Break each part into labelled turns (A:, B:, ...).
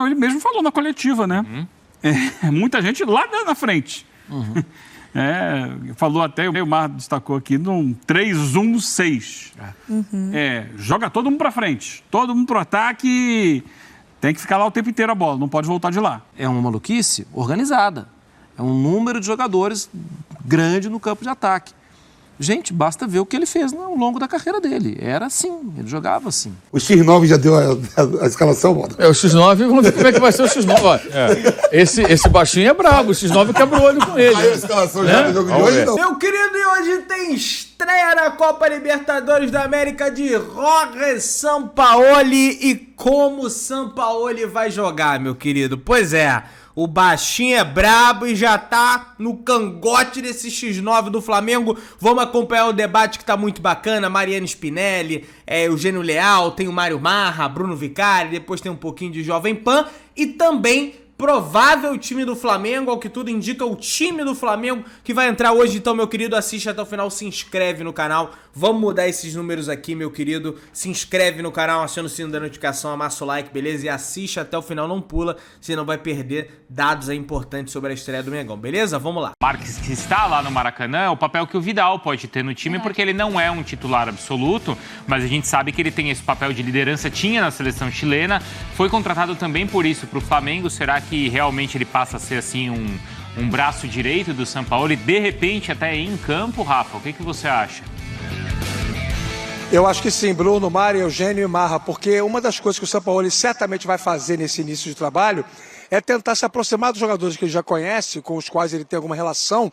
A: Ele mesmo falou na coletiva, né? Muita gente lá na frente. Falou até, o Mar destacou aqui, num 3-1-6. Joga todo mundo para frente, todo mundo pro ataque, tem que ficar lá o tempo inteiro a bola, não pode voltar de lá.
B: É uma maluquice organizada. É um número de jogadores grande no campo de ataque. Gente, basta ver o que ele fez ao longo da carreira dele. Era assim, ele jogava assim.
C: O X9 já deu a escalação, Walter?
D: O X9, vamos ver como é que vai ser o X9. Olha, esse baixinho é brabo, o X9 quebra o olho com ele.
C: Aí a escalação já no jogo de hoje, não.
E: Meu querido, e hoje tem estreia na Copa Libertadores da América de Jorge Sampaoli. E como o Sampaoli vai jogar, meu querido? Pois é, o baixinho é brabo e já tá no cangote desse X9 do Flamengo. Vamos acompanhar o debate que tá muito bacana. Mariano Spinelli, Eugênio Leal, tem o Mário Marra, Bruno Vicari, depois tem um pouquinho de Jovem Pan e também provável time do Flamengo, ao que tudo indica, o time do Flamengo que vai entrar hoje. Então, meu querido, assiste até o final, se inscreve no canal. Vamos mudar esses números aqui, meu querido. Se inscreve no canal, aciona o sino da notificação, amassa o like, beleza? E assiste até o final, não pula, senão vai perder dados importantes sobre a estreia do Mengão, beleza? Vamos lá.
F: Marques, que está lá no Maracanã, é o papel que o Vidal pode ter no time, porque ele não é um titular absoluto, mas a gente sabe que ele tem esse papel de liderança, tinha na seleção chilena, foi contratado também por isso para o Flamengo. Será que realmente ele passa a ser assim um braço direito do Sampaoli, de repente até em campo, Rafa? O que você acha?
G: Eu acho que sim, Bruno, Mário, Eugênio e Marra, porque uma das coisas que o Sampaoli certamente vai fazer nesse início de trabalho é tentar se aproximar dos jogadores que ele já conhece, com os quais ele tem alguma relação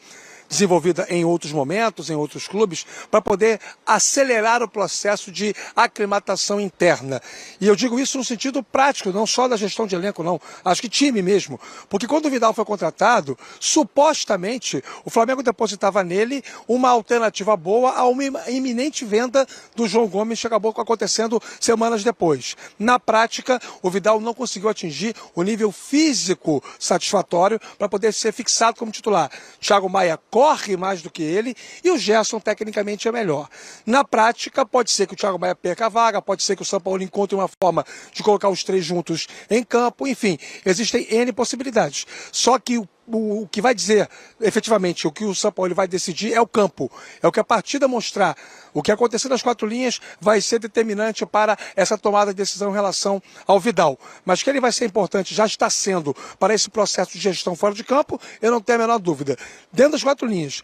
G: desenvolvida em outros momentos, em outros clubes, para poder acelerar o processo de aclimatação interna. E eu digo isso no sentido prático, não só da gestão de elenco, não. Acho que time mesmo. Porque quando o Vidal foi contratado, supostamente, o Flamengo depositava nele uma alternativa boa a uma iminente venda do João Gomes, que acabou acontecendo semanas depois. Na prática, o Vidal não conseguiu atingir o nível físico satisfatório para poder ser fixado como titular. Thiago Maia corre mais do que ele e o Gerson tecnicamente é melhor. Na prática, pode ser que o Thiago Maia perca a vaga, pode ser que o Sampaoli encontre uma forma de colocar os três juntos em campo, enfim, existem N possibilidades. Só que o que vai dizer, efetivamente, o que o Sampaoli vai decidir é o campo. É o que a partida mostrar. O que acontecer nas quatro linhas vai ser determinante para essa tomada de decisão em relação ao Vidal. Mas que ele vai ser importante, já está sendo, para esse processo de gestão fora de campo, eu não tenho a menor dúvida. Dentro das quatro linhas,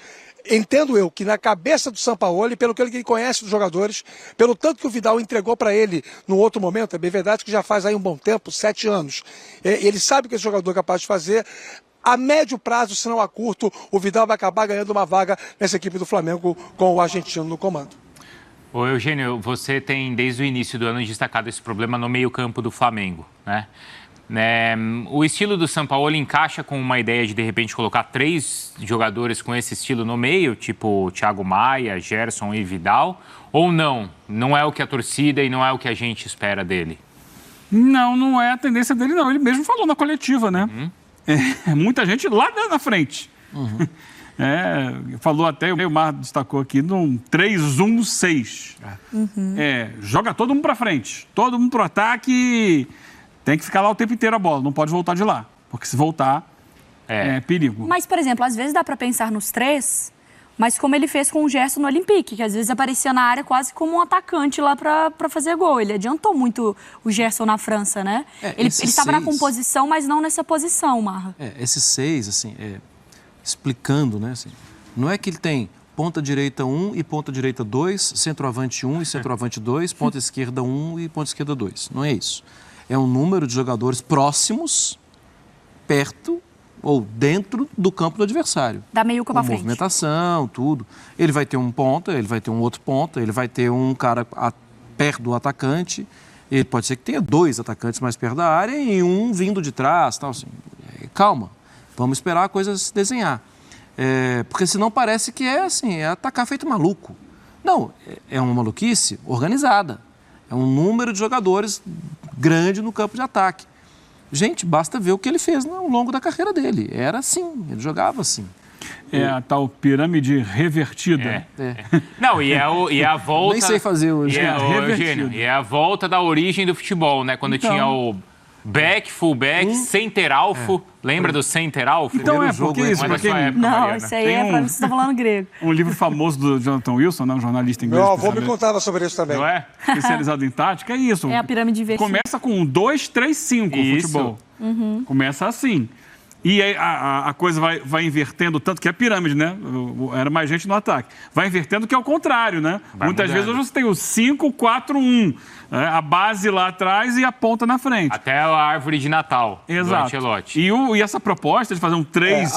G: entendo eu que na cabeça do Sampaoli, pelo que ele conhece dos jogadores, pelo tanto que o Vidal entregou para ele no outro momento, é bem verdade que já faz aí um bom tempo, 7 anos, ele sabe o que esse jogador é capaz de fazer. A médio prazo, se não a curto, o Vidal vai acabar ganhando uma vaga nessa equipe do Flamengo com o argentino no comando.
F: Ô Eugênio, você tem desde o início do ano destacado esse problema no meio-campo do Flamengo, né? O estilo do Sampaoli encaixa com uma ideia de repente colocar 3 jogadores com esse estilo no meio, tipo Thiago Maia, Gerson e Vidal, ou não? Não é o que a torcida e não é o que a gente espera dele?
A: Não é a tendência dele, não. Ele mesmo falou na coletiva, né? Muita gente lá na frente. Falou até, o Mar destacou aqui, num 3-1-6. Joga todo mundo para frente, todo mundo pro ataque, tem que ficar lá o tempo inteiro a bola, não pode voltar de lá, porque se voltar é perigo.
H: Mas, por exemplo, às vezes dá para pensar nos 3, mas como ele fez com o Gerson no Olympique, que às vezes aparecia na área quase como um atacante lá para fazer gol. Ele adiantou muito o Gerson na França, né? Ele estava na composição, mas não nessa posição, Marra.
B: Esses 6, assim, explicando, né? Assim, não é que ele tem ponta direita 1 e ponta direita 2, centroavante 1 e centroavante 2, ponta esquerda 1 e ponta esquerda 2. Não é isso. É um número de jogadores próximos, perto ou dentro do campo do adversário.
H: Da meiuca para frente.
B: Movimentação, tudo. Ele vai ter um ponta, ele vai ter um outro ponta, ele vai ter um cara perto do atacante. Ele pode ser que tenha 2 atacantes mais perto da área e um vindo de trás, tal assim. Calma, vamos esperar a coisa se desenhar. Porque senão parece que é atacar feito maluco. Não, é uma maluquice organizada. É um número de jogadores grande no campo de ataque. Gente, basta ver o que ele fez ao longo da carreira dele. Era assim, ele jogava assim.
A: É a tal pirâmide revertida.
F: Não, e é a volta...
B: Nem sei fazer hoje.
F: E é a volta da origem do futebol, né? Quando tinha Back, fullback, center alfo. Lembra do center alfo?
A: Então
B: Primeiro
A: porque
B: jogo,
A: isso,
F: não é da
A: porque
F: sua época,
H: Não,
F: Mariana.
H: isso aí é pra você tá falando grego.
A: um livro famoso do Jonathan Wilson, né, um jornalista inglês
G: Meu avô me contava sobre isso também.
F: Não é?
A: especializado em tática, é isso.
H: É a pirâmide invertida.
A: Começa com 2, 3, 5 o
F: Isso.
A: futebol. Começa assim. E aí a coisa vai invertendo, tanto que é pirâmide, né? Era mais gente no ataque. Vai invertendo que é o contrário, né? Muitas
F: mudando.
A: vezes hoje você tem o 5, 4, 1. A base lá atrás e a ponta na frente.
F: Até a árvore de Natal do
A: Exato.
F: Ancelotti.
A: E essa proposta de fazer um 3,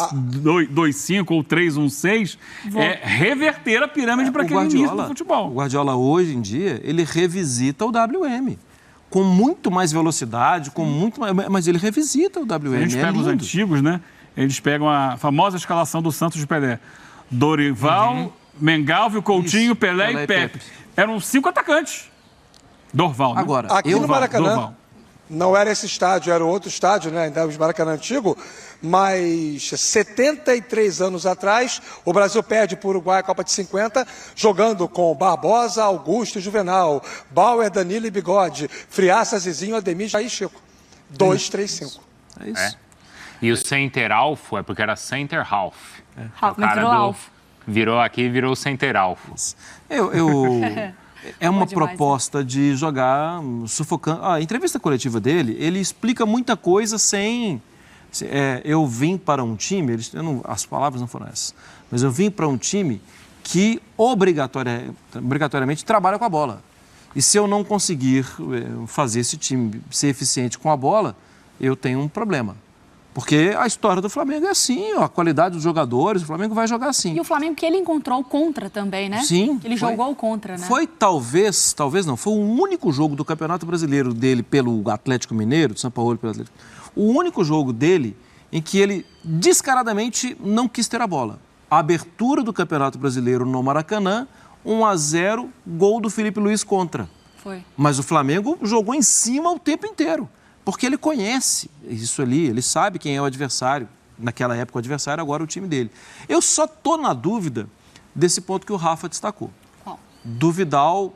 A: 2, 5 ou 3, 1, 6 é reverter a pirâmide para aquele início do
B: O
A: futebol.
B: Guardiola, hoje em dia, ele revisita o WM. Com muito mais velocidade, com muito mais... Mas ele revisita o WM.
A: A gente pega os antigos, né? Eles pegam a famosa escalação do Santos de Pelé. Dorival, Mengalvio, Coutinho,
B: Isso,
A: Pelé e Pepe. Eram 5 atacantes. Dorval, né?
B: Agora,
G: Aqui no Maracanã,
A: Dorval.
G: não era esse estádio, era outro estádio, né? Ainda o Maracanã antigo, mas 73 anos atrás, o Brasil perde para o Uruguai a Copa de 50, jogando com Barbosa, Augusto e Juvenal, Bauer, Danilo e Bigode, Friaça, Zizinho, Ademir, Jair e Chico. 2, 3, 5.
B: É isso.
F: É. E o center alfo é porque era center half.
H: Half,
F: O cara
H: virou alfo.
F: Virou aqui, virou center alfo.
B: É uma
H: Bom demais,
B: proposta de jogar sufocando. A entrevista coletiva dele, ele explica muita coisa sem... eu vim para um time, as palavras não foram essas, mas eu vim para um time que obrigatoriamente trabalha com a bola. E se eu não conseguir fazer esse time ser eficiente com a bola, eu tenho um problema. Porque a história do Flamengo é assim, a qualidade dos jogadores, o Flamengo vai jogar assim.
H: E o Flamengo que ele encontrou contra também, né?
B: Sim.
H: Ele jogou contra, né?
B: Foi talvez não, foi o único jogo do Campeonato Brasileiro dele pelo Atlético Mineiro, do São Paulo pelo Atlético, o único jogo dele em que ele descaradamente não quis ter a bola. A abertura do Campeonato Brasileiro no Maracanã, 1-0, gol do Felipe Luiz contra.
H: Foi.
B: Mas o Flamengo jogou em cima o tempo inteiro, porque ele conhece isso ali, ele sabe quem é o adversário. Naquela época o adversário, agora o time dele. Eu só estou na dúvida desse ponto que o Rafa destacou.
H: Qual?
B: Do Vidal,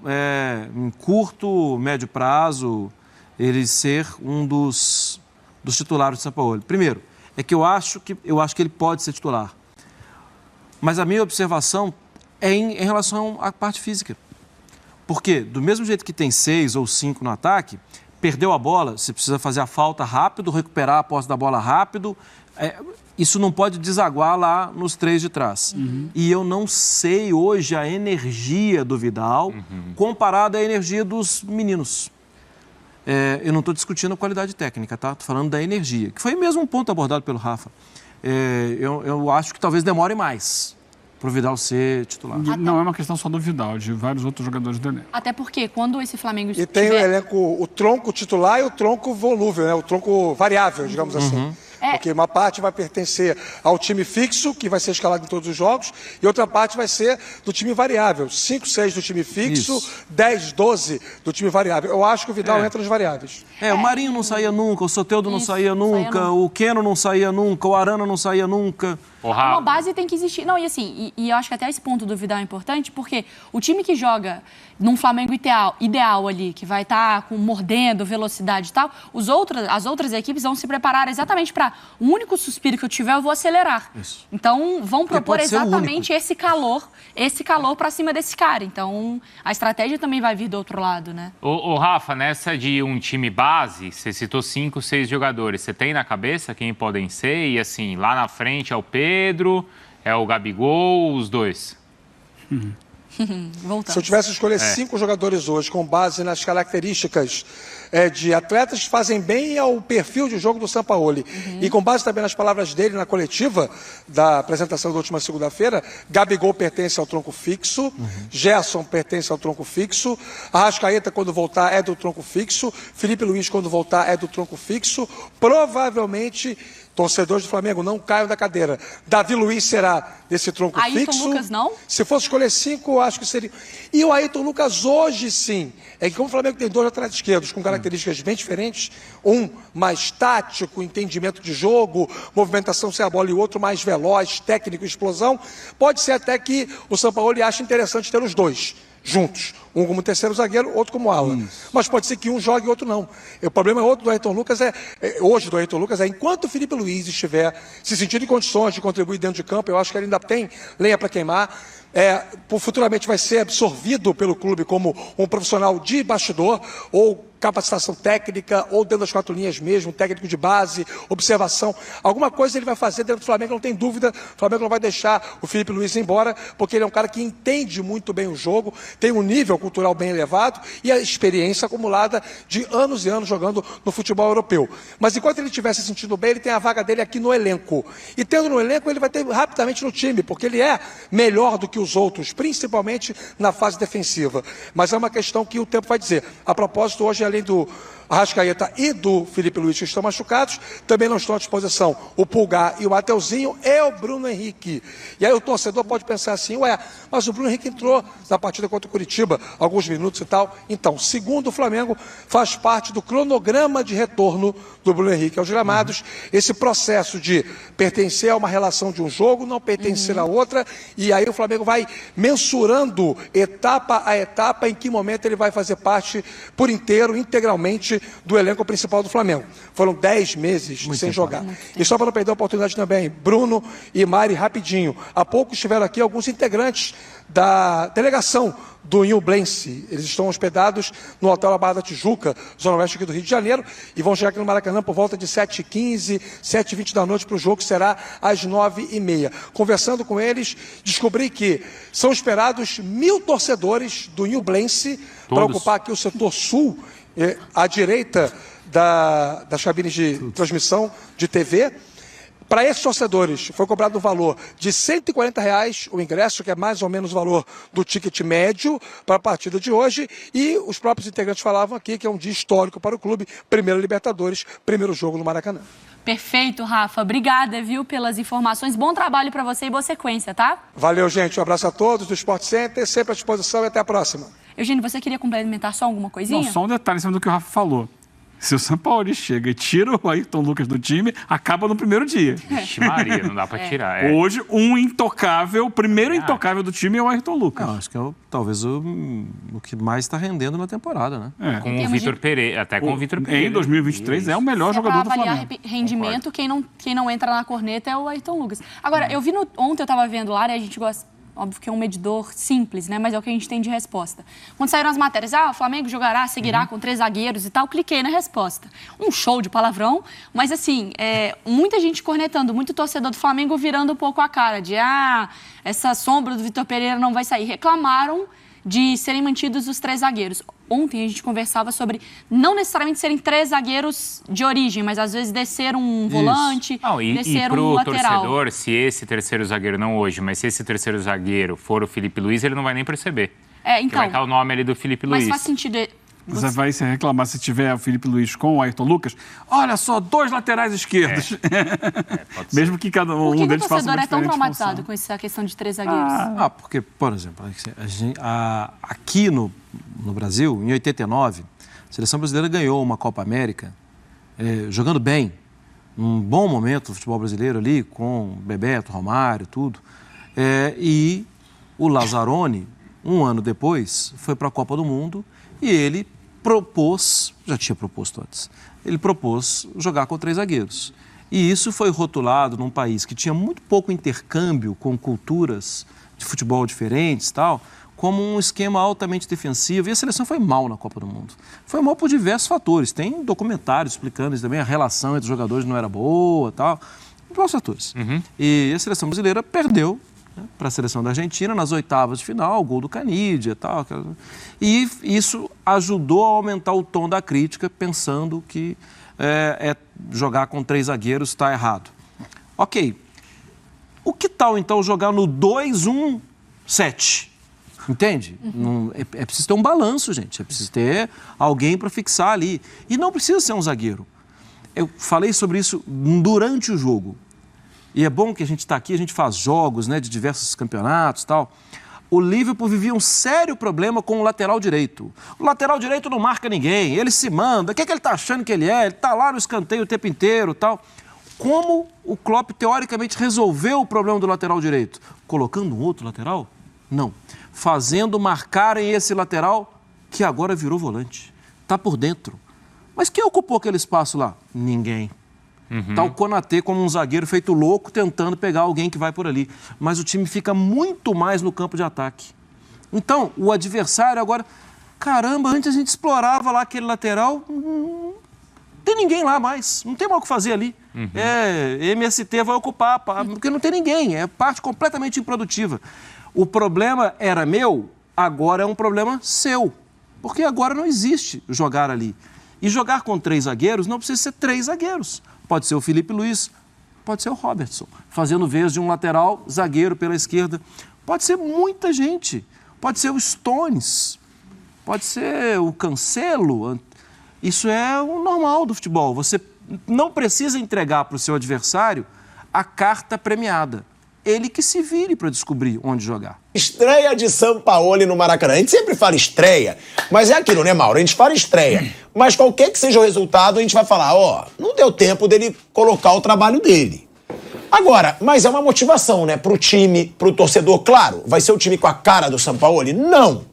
B: em curto, médio prazo, ele ser um dos titulares do São Paulo. Primeiro, é que eu acho que ele pode ser titular. Mas a minha observação é em relação à parte física. Porque, do mesmo jeito que tem 6 ou 5 no ataque, perdeu a bola, você precisa fazer a falta rápido, recuperar a posse da bola rápido. Isso não pode desaguar lá nos 3 de trás. E eu não sei hoje a energia do Vidal comparada à energia dos meninos. Eu não estou discutindo a qualidade técnica, tá? Estou falando da energia, que foi mesmo um ponto abordado pelo Rafa. Eu acho que talvez demore mais para o Vidal ser titular.
A: Não é uma questão só do Vidal, de vários outros jogadores do elenco.
H: Até porque quando esse Flamengo
G: E tem o elenco, o tronco titular e o tronco volúvel, né? O tronco variável, digamos assim. Porque uma parte vai pertencer ao time fixo, que vai ser escalado em todos os jogos, e outra parte vai ser do time variável. 5, 6 do time fixo, 10, 12 do time variável. Eu acho que o Vidal entra nos variáveis.
B: O Marinho não saía nunca, o Soteldo não
H: Isso,
B: saía nunca, o Keno não saía nunca, o Arana não saía nunca.
H: Uma base tem que existir. Não, e assim, e eu acho que até esse ponto do Vidal é importante, porque o time que joga num Flamengo ideal ali, que vai estar mordendo, velocidade e tal, as outras equipes vão se preparar exatamente para o único suspiro que eu tiver, eu vou acelerar.
B: Isso.
H: Então, vão propor
B: pode ser o
H: exatamente esse calor para cima desse cara. Então, a estratégia também vai vir do outro lado, né?
F: Ô, Rafa, nessa de um time base, você citou 5, 6 jogadores. Você tem na cabeça quem podem ser? E assim, lá na frente é o Pedro, é o Gabigol, os dois?
H: Voltamos.
G: Se eu tivesse que escolher 5 jogadores hoje com base nas características de atletas que fazem bem ao perfil de jogo do Sampaoli e com base também nas palavras dele na coletiva da apresentação da última segunda-feira, Gabigol pertence ao tronco fixo, Gerson pertence ao tronco fixo, Arrascaeta quando voltar é do tronco fixo, Felipe Luiz quando voltar é do tronco fixo, provavelmente... Torcedores do Flamengo, não caiam da cadeira. Davi Luiz será desse tronco
H: Ayrton
G: fixo.
H: Lucas, não?
G: Se fosse escolher 5, eu acho que seria... E o Ayrton Lucas hoje, sim. É que como o Flamengo tem 2 laterais esquerdos com características bem diferentes, um mais tático, entendimento de jogo, movimentação sem a bola, e o outro mais veloz, técnico, explosão, pode ser até que o Sampaoli ache interessante ter os 2. juntos. Um como terceiro zagueiro, outro como ala. Mas pode ser que um jogue e outro não. O problema outro do Ayrton Lucas hoje do Ayrton Lucas, enquanto o Felipe Luiz estiver se sentindo em condições de contribuir dentro de campo, eu acho que ele ainda tem lenha para queimar. Futuramente vai ser absorvido pelo clube como um profissional de bastidor ou capacitação técnica, ou dentro das 4 linhas mesmo, técnico de base, observação. Alguma coisa ele vai fazer dentro do Flamengo, não tem dúvida. O Flamengo não vai deixar o Felipe Luiz ir embora, porque ele é um cara que entende muito bem o jogo, tem um nível cultural bem elevado e a experiência acumulada de anos e anos jogando no futebol europeu. Mas enquanto ele estiver se sentindo bem, ele tem a vaga dele aqui no elenco. E tendo no elenco, ele vai ter rapidamente no time, porque ele é melhor do que os outros, principalmente na fase defensiva. Mas é uma questão que o tempo vai dizer. A propósito, hoje, além do Arrascaeta e do Felipe Luiz, que estão machucados, também não estão à disposição o Pulgar e o Mateuzinho e o Bruno Henrique. E aí o torcedor pode pensar assim, mas o Bruno Henrique entrou na partida contra o Curitiba, alguns minutos e tal. Então, segundo o Flamengo, faz parte do cronograma de retorno do Bruno Henrique aos gramados, esse processo de pertencer a uma relação de um jogo, não pertencer a outra, e aí o Flamengo vai mensurando etapa a etapa em que momento ele vai fazer parte por inteiro, integralmente, do elenco principal do Flamengo. Foram 10 meses sem jogar. E só para não perder a oportunidade também, Bruno e Mari, rapidinho. Há pouco estiveram aqui alguns integrantes da delegação do Nublense. Eles estão hospedados no Hotel La Barra da Tijuca, zona oeste aqui do Rio de Janeiro, e vão chegar aqui no Maracanã por volta de 7h15, 7h20 da noite para o jogo, que será às 9h30. Conversando com eles, descobri que são esperados 1.000 torcedores do Nublense para ocupar aqui o setor sul, à direita das cabines de transmissão de TV. Para esses torcedores, foi cobrado um valor de R$ 140 o ingresso, que é mais ou menos o valor do ticket médio para a partida de hoje. E os próprios integrantes falavam aqui que é um dia histórico para o clube. Primeiro Libertadores, primeiro jogo no Maracanã.
H: Perfeito, Rafa. Obrigada, viu, pelas informações. Bom trabalho para você e boa sequência, tá?
G: Valeu, gente. Um abraço a todos do Sport Center. Sempre à disposição e até a próxima.
H: Eugênio, você queria complementar só alguma coisinha?
A: Não, só um detalhe em cima do que o Rafa falou. Se o Sampaoli chega e tira o Ayrton Lucas do time, acaba no primeiro dia.
F: Vixe Maria, não dá pra tirar.
A: Hoje, um intocável, o primeiro intocável do time é o Ayrton Lucas.
B: Acho que é talvez o que mais está rendendo na temporada, né?
F: Com o Vitor Pereira, até com o Vitor Pereira.
A: Em 2023 é o melhor jogador do Flamengo.
H: Para avaliar rendimento, quem não entra na corneta é o Ayrton Lucas. Agora, eu vi ontem eu estava vendo lá, né, a gente gosta... Óbvio que é um medidor simples, né? Mas é o que a gente tem de resposta. Quando saíram as matérias, o Flamengo jogará, seguirá com 3 zagueiros e tal, cliquei na resposta. Um show de palavrão, mas assim, muita gente cornetando, muito torcedor do Flamengo virando um pouco a cara de essa sombra do Vitor Pereira não vai sair. Reclamaram de serem mantidos os 3 zagueiros. Ontem a gente conversava sobre não necessariamente serem 3 zagueiros de origem, mas às vezes descer um volante, descer um lateral.
F: E pro torcedor, se esse terceiro zagueiro, não hoje, mas se esse terceiro zagueiro for o Felipe Luiz, ele não vai nem perceber.
H: Então.
F: Porque vai estar o nome ali do Felipe Luiz.
H: Mas faz sentido...
A: Você vai se reclamar se tiver o Felipe Luiz com o Ayrton Lucas. Olha só, 2 laterais esquerdos. Mesmo que cada um deles faça uma diferente função.
H: Por que o torcedor é tão traumatizado com essa questão de 3 zagueiros?
B: Porque, por exemplo, aqui no Brasil, em 89, a seleção brasileira ganhou uma Copa América jogando bem. Um bom momento do futebol brasileiro ali, com Bebeto, Romário, tudo. E o Lazzaroni, um ano depois, foi para a Copa do Mundo e ele propôs, já tinha proposto antes, ele propôs jogar com 3 zagueiros. E isso foi rotulado num país que tinha muito pouco intercâmbio com culturas de futebol diferentes e tal, como um esquema altamente defensivo. E a seleção foi mal na Copa do Mundo. Foi mal por diversos fatores. Tem documentários explicando isso também, a relação entre os jogadores não era boa e tal. Diversos fatores. E a seleção brasileira perdeu para a seleção da Argentina nas oitavas de final, o gol do Canidia e tal. E isso ajudou a aumentar o tom da crítica, pensando que jogar com 3 zagueiros está errado. Ok. O que tal, então, jogar no 2-1-7? Entende? É preciso ter um balanço, gente. É preciso ter alguém para fixar ali. E não precisa ser um zagueiro. Eu falei sobre isso durante o jogo. E é bom que a gente está aqui, a gente faz jogos, né, de diversos campeonatos e tal. O Liverpool vivia um sério problema com o lateral direito. O lateral direito não marca ninguém, ele se manda. O que ele está achando que ele é? Ele está lá no escanteio o tempo inteiro e tal. Como o Klopp, teoricamente, resolveu o problema do lateral direito? Colocando um outro lateral? Não. Fazendo marcarem esse lateral que agora virou volante. Está por dentro. Mas quem ocupou aquele espaço lá? Ninguém. Tá o Konaté como um zagueiro feito louco tentando pegar alguém que vai por ali. Mas o time fica muito mais no campo de ataque. Então, o adversário agora... Caramba, antes a gente explorava lá aquele lateral... Não tem ninguém lá mais. Não tem mais o que fazer ali. MST vai ocupar, porque não tem ninguém. É parte completamente improdutiva. O problema era meu, agora é um problema seu. Porque agora não existe jogar ali. E jogar com 3 zagueiros não precisa ser 3 zagueiros. Pode ser o Felipe Luiz, pode ser o Robertson, fazendo vez de um lateral zagueiro pela esquerda. Pode ser muita gente. Pode ser o Stones, pode ser o Cancelo. Isso é o normal do futebol. Você não precisa entregar para o seu adversário a carta premiada. Ele que se vire para descobrir onde jogar.
I: Estreia de Sampaoli no Maracanã. A gente sempre fala estreia, mas é aquilo, né, Mauro? A gente fala estreia, mas qualquer que seja o resultado, a gente vai falar, não deu tempo dele colocar o trabalho dele. Agora, mas é uma motivação, né, pro time, pro torcedor. Claro, vai ser o time com a cara do Sampaoli? Não.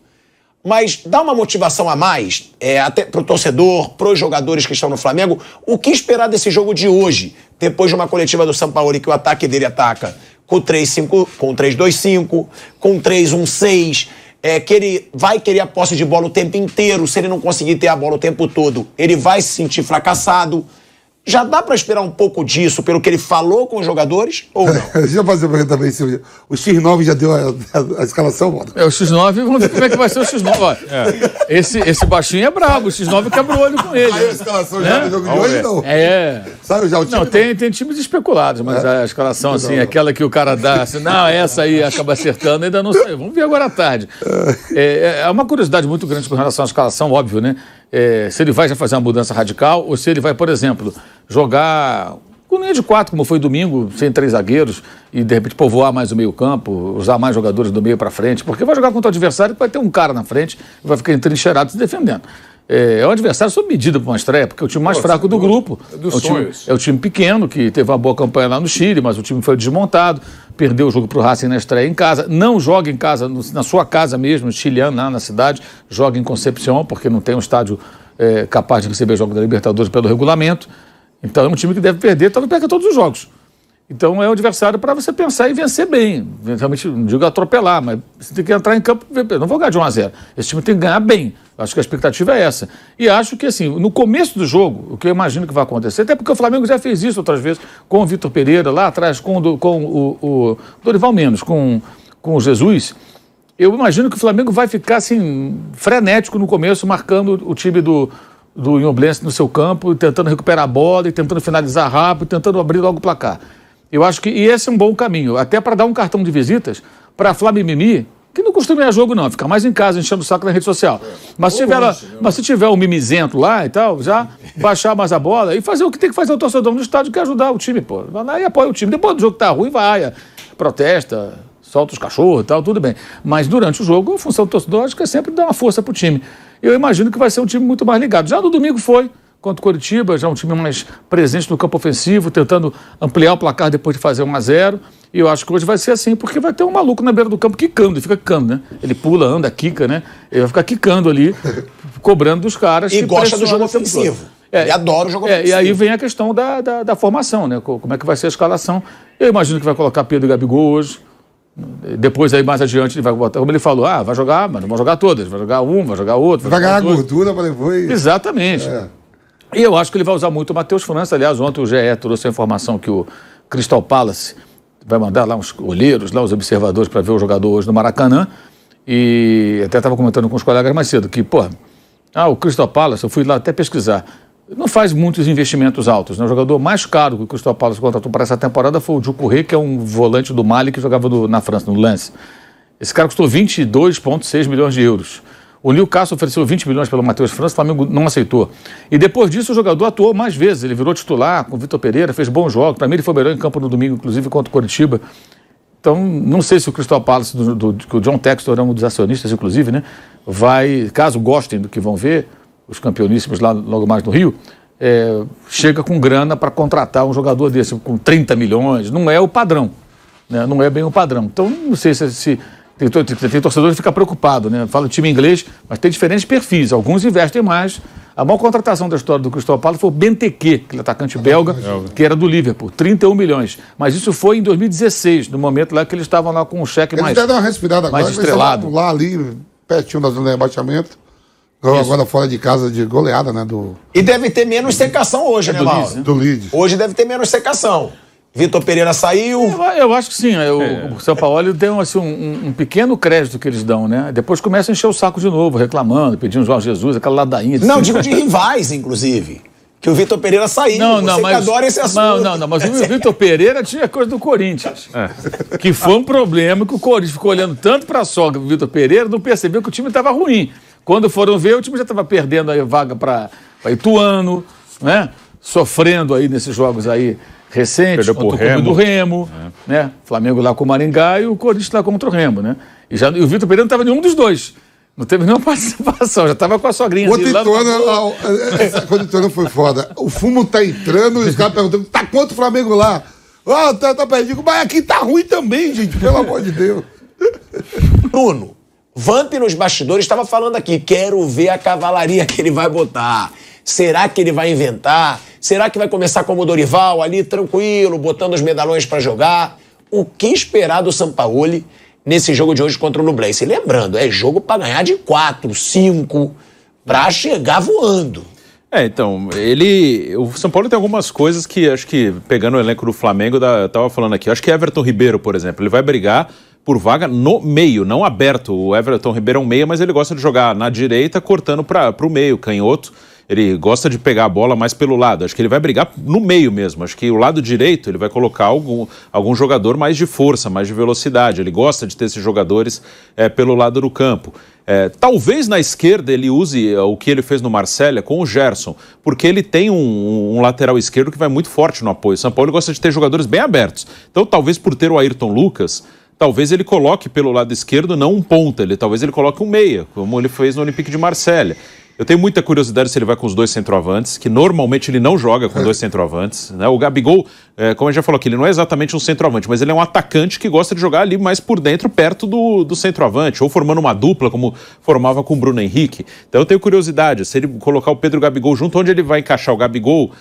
I: Mas dá uma motivação a mais, até pro torcedor, pros jogadores que estão no Flamengo. O que esperar desse jogo de hoje, depois de uma coletiva do Sampaoli que o ataque dele ataca com 3-2-5, com 3-1-6, que ele vai querer a posse de bola o tempo inteiro. Se ele não conseguir ter a bola o tempo todo, ele vai se sentir fracassado. Já dá pra esperar um pouco disso pelo que ele falou com os jogadores ou não?
C: Deixa eu fazer uma pergunta também. Se o X9 já deu a escalação, Walter?
D: O X9, vamos ver como é que vai ser o X9. Olha, esse baixinho é brabo, o X9 quebra o olho com ele.
C: Aí a escalação já no jogo de hoje, não? Sabe já o time?
D: Não, tem times especulados, mas a escalação, assim, aquela que o cara dá, assim, não, essa aí acaba acertando, ainda não sei. Vamos ver agora à tarde. É uma curiosidade muito grande com relação à escalação, óbvio, né? Se ele vai já fazer uma mudança radical ou se ele vai, por exemplo, jogar com linha de 4, como foi domingo, sem 3 zagueiros e, de repente, povoar mais o meio-campo, usar mais jogadores do meio para frente, porque vai jogar contra o adversário que vai ter um cara na frente e vai ficar entrincheirado se defendendo. É um adversário sob medida para uma estreia, porque é o time mais fraco do grupo. É o time pequeno, que teve uma boa campanha lá no Chile, mas o time foi desmontado, perdeu o jogo para o Racing na estreia em casa, não joga em casa, na sua casa mesmo, chileno, lá na cidade, joga em Concepción, porque não tem um estádio capaz de receber jogos da Libertadores pelo regulamento. Então é um time que deve perder, talvez perca todos os jogos. Então é um adversário para você pensar e vencer bem. Realmente, não digo atropelar, mas você tem que entrar em campo e ver. Não vou ganhar de 1-0. Esse time tem que ganhar bem. Acho que a expectativa é essa. E acho que, assim, no começo do jogo, o que eu imagino que vai acontecer, até porque o Flamengo já fez isso outras vezes, com o Vitor Pereira lá atrás, com o Dorival menos, com o Jesus. Eu imagino que o Flamengo vai ficar, assim, frenético no começo, marcando o time do Ñublense no seu campo, tentando recuperar a bola e tentando finalizar rápido, tentando abrir logo o placar. Eu acho que esse é um bom caminho, até para dar um cartão de visitas para a Flamimimi, que não costuma ir a jogo não, fica mais em casa enchendo o saco na rede social. Mas se tiver um mimizento lá e tal, já baixar mais a bola e fazer o que tem que fazer o torcedor no estádio, que é ajudar o time, pô. Vai lá e apoia o time. Depois do jogo tá ruim, vai, protesta, solta os cachorros e tal, tudo bem. Mas durante o jogo, a função do torcedor acho que é sempre dar uma força pro time. Eu imagino que vai ser um time muito mais ligado. Já no domingo foi, contra o Coritiba, já um time mais presente no campo ofensivo, tentando ampliar o placar depois de fazer 1-0. E eu acho que hoje vai ser assim, porque vai ter um maluco na beira do campo quicando, ele fica quicando, né? Ele pula, anda, quica, né? Ele vai ficar quicando ali, cobrando dos caras.
I: E gosta do jogo ofensivo. Ele adora o jogo ofensivo.
D: E aí vem a questão da formação, né? Como é que vai ser a escalação. Eu imagino que vai colocar Pedro e Gabigol hoje. Depois, aí mais adiante, ele vai botar, como ele falou, vai jogar, mas não vão jogar todas, vai jogar um, vai jogar outro.
C: Vai ganhar gordura para depois.
D: Exatamente. E eu acho que ele vai usar muito o Matheus França. Aliás, ontem o GE trouxe a informação que o Crystal Palace vai mandar lá uns olheiros, lá os observadores, para ver o jogador hoje no Maracanã. E até estava comentando com os colegas mais cedo que, o Crystal Palace, eu fui lá até pesquisar, não faz muitos investimentos altos, né? O jogador mais caro que o Crystal Palace contratou para essa temporada foi o Djokovic, que é um volante do Mali que jogava na França, no Lens. Esse cara custou 22,6 milhões de euros. O Newcastle ofereceu 20 milhões pelo Matheus França, o Flamengo não aceitou. E depois disso o jogador atuou mais vezes, ele virou titular com o Vitor Pereira, fez bons jogos, para mim ele foi melhor em campo no domingo, inclusive contra o Coritiba. Então, não sei se o Crystal Palace, que o John Textor é um dos acionistas, inclusive, né, vai, caso gostem do que vão ver, os campeoníssimos lá logo mais no Rio, chega com grana para contratar um jogador desse, com 30 milhões, não é o padrão, né? Não é bem o padrão. Então, não sei se Tem torcedor que fica preocupado, né? Fala time inglês, mas tem diferentes perfis. Alguns investem mais. A maior contratação da história do Crystal Palace foi o Benteke, aquele atacante belga, que era do Liverpool, 31 milhões. Mas isso foi em 2016, no momento lá que eles estavam lá com um cheque mais
C: estrelado. Eles deram uma respirada agora,
D: mais estrelado.
C: Lá ali, pertinho da zona de rebaixamento. Agora fora de casa de goleada, né?
I: E deve ter menos secação hoje, né, Mauro?
C: Do Leeds.
I: Hoje deve ter menos secação. Vitor Pereira saiu.
D: Eu acho que sim. O São Paulo tem assim, um pequeno crédito que eles dão, né? Depois começa a encher o saco de novo, reclamando, pedindo Jorge Jesus, aquela ladainha.
I: Não, digo de rivais, inclusive. Que o Vitor Pereira saiu.
D: Não,
I: que adora esse assunto.
D: Não, mas o Vitor Pereira tinha coisa do Corinthians. Que foi um problema que o Corinthians ficou olhando tanto para a sogra do Vitor Pereira, não percebeu que o time estava ruim. Quando foram ver, o time já estava perdendo a vaga para Ituano, né? Sofrendo aí nesses jogos aí recentes, contra o Clube do Remo, né? Flamengo lá com o Maringá e o Corinthians lá contra o Remo, né? E o Vitor Pereira não estava em nenhum dos dois. Não teve nenhuma participação, já estava com a sogrinha.
C: Quando o Ituano foi foda. O fumo tá entrando e os caras perguntando, tá quanto o Flamengo lá? Tá perdido. Mas aqui tá ruim também, gente, pelo amor de Deus.
I: Bruno, Vamp nos bastidores estava falando aqui, quero ver a cavalaria que ele vai botar. Será que ele vai inventar? Será que vai começar como o Dorival, ali tranquilo, botando os medalhões para jogar? O que esperar do Sampaoli nesse jogo de hoje contra o Nublense? Lembrando, é jogo para ganhar de 4, 5, para chegar voando.
J: Então, o São Paulo tem algumas coisas que acho que, pegando o elenco do Flamengo, eu tava falando aqui, acho que Everton Ribeiro, por exemplo, ele vai brigar por vaga no meio, não aberto. O Everton Ribeiro é um meia, mas ele gosta de jogar na direita, cortando para o meio, canhoto. Ele gosta de pegar a bola mais pelo lado. Acho que ele vai brigar no meio mesmo. Acho que o lado direito ele vai colocar algum jogador mais de força, mais de velocidade. Ele gosta de ter esses jogadores pelo lado do campo. Talvez na esquerda ele use o que ele fez no Marselha com o Gerson, porque ele tem um lateral esquerdo que vai muito forte no apoio. O São Paulo gosta de ter jogadores bem abertos. Então talvez por ter o Ayrton Lucas, talvez ele coloque pelo lado esquerdo não um ponta, talvez ele coloque um meia, como ele fez no Olympique de Marselha. Eu tenho muita curiosidade se ele vai com os dois centroavantes, que normalmente ele não joga com dois centroavantes, né? O Gabigol, como a gente já falou aqui, ele não é exatamente um centroavante, mas ele é um atacante que gosta de jogar ali mais por dentro, perto do centroavante, ou formando uma dupla, como formava com o Bruno Henrique. Então eu tenho curiosidade, se ele colocar o Pedro Gabigol junto, onde ele vai encaixar o Gabigol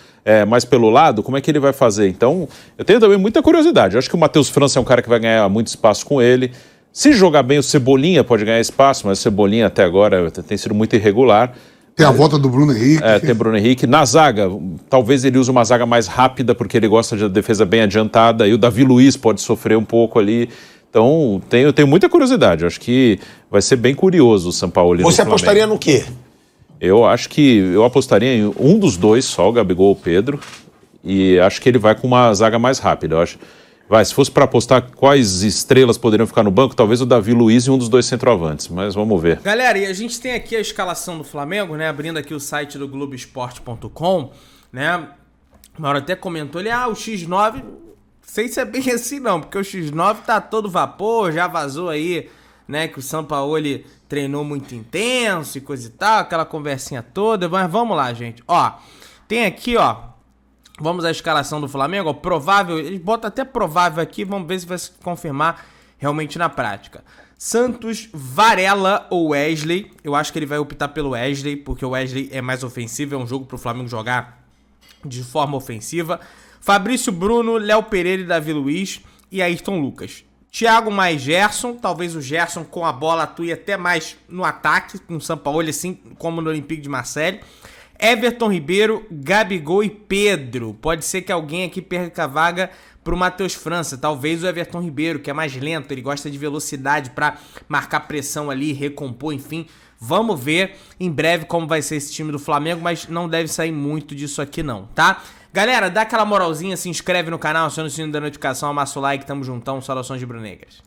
J: mais pelo lado, como é que ele vai fazer? Então eu tenho também muita curiosidade. Eu acho que o Matheus França é um cara que vai ganhar muito espaço com ele. Se jogar bem, o Cebolinha pode ganhar espaço, mas o Cebolinha até agora tem sido muito irregular.
C: Tem a volta do Bruno Henrique.
J: Tem o Bruno Henrique. Na zaga, talvez ele use uma zaga mais rápida, porque ele gosta de defesa bem adiantada, e o Davi Luiz pode sofrer um pouco ali. Então, eu tenho muita curiosidade. Acho que vai ser bem curioso o Sampaoli.
I: Você apostaria no quê?
J: Eu acho que eu apostaria em um dos dois só, o Gabigol ou o Pedro, e acho que ele vai com uma zaga mais rápida. Eu acho. Se fosse para apostar quais estrelas poderiam ficar no banco, talvez o Davi Luiz e um dos dois centroavantes, mas vamos ver.
E: Galera, e a gente tem aqui a escalação do Flamengo, né? Abrindo aqui o site do Globoesporte.com, né? O Mauro até comentou ali, o X9, não sei se é bem assim não, porque o X9 tá todo vapor, já vazou aí, né? Que o Sampaoli treinou muito intenso e coisa e tal, aquela conversinha toda, mas vamos lá, gente. Tem aqui, vamos à escalação do Flamengo, provável, ele bota até provável aqui, vamos ver se vai se confirmar realmente na prática. Santos, Varela ou Wesley, eu acho que ele vai optar pelo Wesley, porque o Wesley é mais ofensivo, é um jogo pro Flamengo jogar de forma ofensiva. Fabrício Bruno, Léo Pereira e Davi Luiz e Ayrton Lucas. Thiago mais Gerson, talvez o Gerson com a bola atue até mais no ataque, com o Sampaoli, assim como no Olympique de Marseille. Everton Ribeiro, Gabigol e Pedro. Pode ser que alguém aqui perca a vaga pro Matheus França. Talvez o Everton Ribeiro, que é mais lento, ele gosta de velocidade para marcar pressão ali, recompor, enfim. Vamos ver em breve como vai ser esse time do Flamengo, mas não deve sair muito disso aqui não, tá? Galera, dá aquela moralzinha, se inscreve no canal, aciona o sininho da notificação, amassa o like, tamo juntão, saudações de Brunegras.